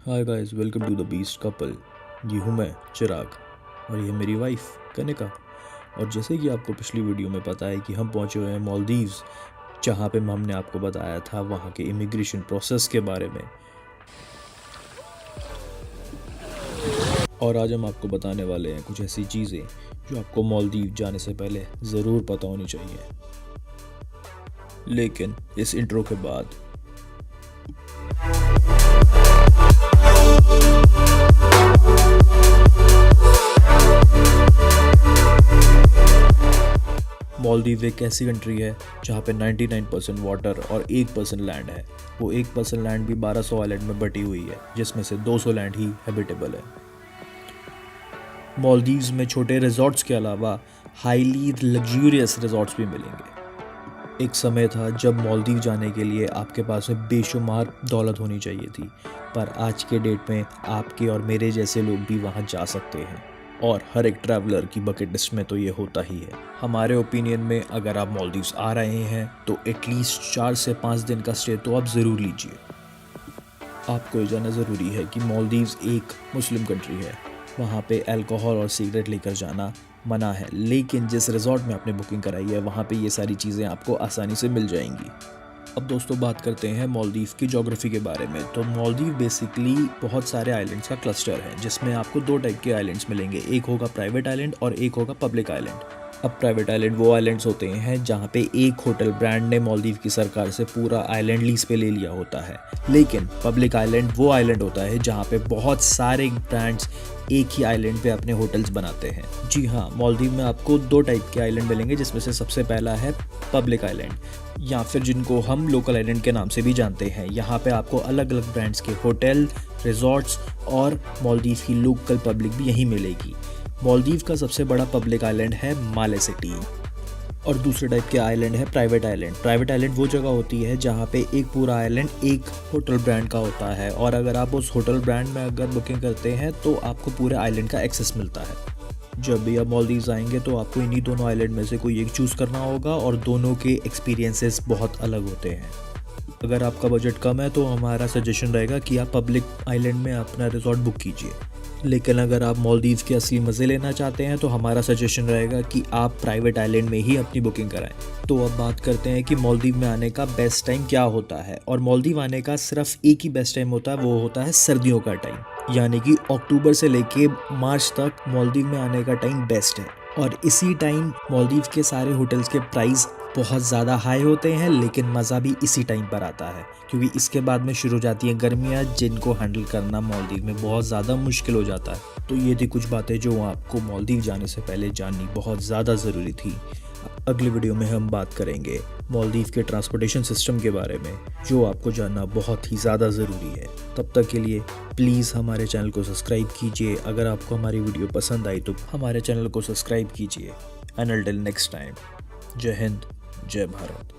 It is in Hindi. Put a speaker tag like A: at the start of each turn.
A: Hi guys, welcome to the beast couple. ये हूँ मैं चिराग और ये मेरी वाइफ कनिका। और जैसे कि आपको पिछली वीडियो में पता है कि हम पहुँचे हुए हैं मालदीव्स, जहाँ पे हमने आपको बताया था वहाँ के इमिग्रेशन प्रोसेस के बारे में। और आज हम आपको बताने वाले हैं कुछ ऐसी चीज़ें जो आपको मालदीव जाने से पहले ज़रूर पता होनी चाहिए। लेकिन इस इंट्रो के बाद मालदीव एक ऐसी कंट्री है जहाँ पे 99% वाटर और 1% लैंड है। वो 1% लैंड भी 1200 आइलैंड में बटी हुई है, जिसमें से 200 लैंड ही हैबिटेबल है। मालदीव्स में छोटे रिजॉर्ट्स के अलावा हाईली लग्जूरियस रिजॉर्ट्स भी मिलेंगे। एक समय था जब मालदीव जाने के लिए आपके पास में बेशुमार दौलत होनी चाहिए थी, पर आज के डेट में आपके और मेरे जैसे लोग भी वहाँ जा सकते हैं। और हर एक ट्रैवलर की बकेट लिस्ट में तो ये होता ही है। हमारे ओपिनियन में अगर आप मालदीव्स आ रहे हैं तो एटलीस्ट 4 से 5 दिन का स्टे तो आप ज़रूर लीजिए। आपको ये जानना ज़रूरी है कि मालदीव्स एक मुस्लिम कंट्री है। वहाँ पे अल्कोहल और सिगरेट लेकर जाना मना है, लेकिन जिस रिजॉर्ट में आपने बुकिंग कराई है वहाँ पे ये सारी चीज़ें आपको आसानी से मिल जाएंगी। अब दोस्तों बात करते हैं मालदीव की ज्योग्राफी के बारे में। तो मालदीव बेसिकली बहुत सारे आइलैंड्स का क्लस्टर है, जिसमें आपको 2 टाइप के आइलैंड्स मिलेंगे। एक होगा प्राइवेट आइलैंड और एक होगा पब्लिक आइलैंड। अब प्राइवेट आइलैंड वो आइलैंड्स होते हैं जहाँ पे एक होटल ब्रांड ने मालदीव की सरकार से पूरा आइलैंड लीज पे ले लिया होता है। लेकिन पब्लिक आइलैंड वो आइलैंड होता है जहाँ पे बहुत सारे ब्रांड्स एक ही आइलैंड पे अपने होटल्स बनाते हैं। जी हाँ, मालदीव में आपको 2 टाइप के आइलैंड मिलेंगे, जिसमें से सबसे पहला है पब्लिक आइलैंड, या फिर जिनको हम लोकल आइलैंड के नाम से भी जानते हैं। यहाँ पे आपको अलग अलग ब्रांड्स के होटल, रिजॉर्ट्स और मालदीव की लोकल पब्लिक भी यहीं मिलेगी। मालदीव का सबसे बड़ा पब्लिक आइलैंड है माले सिटी। और दूसरे टाइप के आइलैंड है प्राइवेट आइलैंड। प्राइवेट आइलैंड वो जगह होती है जहाँ पे एक पूरा आइलैंड एक होटल ब्रांड का होता है, और अगर आप उस होटल ब्रांड में अगर बुकिंग करते हैं तो आपको पूरे आइलैंड का एक्सेस मिलता है। जब भी आप मालदीव्स आएंगे तो आपको इन्हीं दोनों आइलैंड में से कोई एक चूज़ करना होगा, और दोनों के एक्सपीरियंसेस बहुत अलग होते हैं। अगर आपका बजट कम है तो हमारा सजेशन रहेगा कि आप पब्लिक आइलैंड में अपना रिजॉर्ट बुक कीजिए। लेकिन अगर आप मालदीव के असली मज़े लेना चाहते हैं तो हमारा सजेशन रहेगा कि आप प्राइवेट आइलैंड में ही अपनी बुकिंग कराएं। तो अब बात करते हैं कि मालदीव में आने का बेस्ट टाइम क्या होता है। और मालदीव आने का सिर्फ एक ही बेस्ट टाइम होता है, वो होता है सर्दियों का टाइम। यानी कि अक्टूबर से लेके मार्च तक मालदीव में आने का टाइम बेस्ट है। और इसी टाइम मालदीव के सारे होटल्स के प्राइस बहुत ज़्यादा हाई होते हैं, लेकिन मज़ा भी इसी टाइम पर आता है, क्योंकि इसके बाद में शुरू हो जाती हैं गर्मियाँ, जिनको हैंडल करना मालदीव में बहुत ज़्यादा मुश्किल हो जाता है। तो ये थी कुछ बातें जो आपको मालदीव जाने से पहले जाननी बहुत ज़्यादा ज़रूरी थी। अगली वीडियो में हम बात करेंगे मालदीव के ट्रांसपोर्टेशन सिस्टम के बारे में, जो आपको जानना बहुत ही ज़्यादा ज़रूरी है। तब तक के लिए प्लीज़ हमारे चैनल को सब्सक्राइब कीजिए। अगर आपको हमारी वीडियो पसंद आई तो हमारे चैनल को सब्सक्राइब कीजिए। एंड अनटिल नेक्स्ट टाइम, जय हिंद, जय भारत।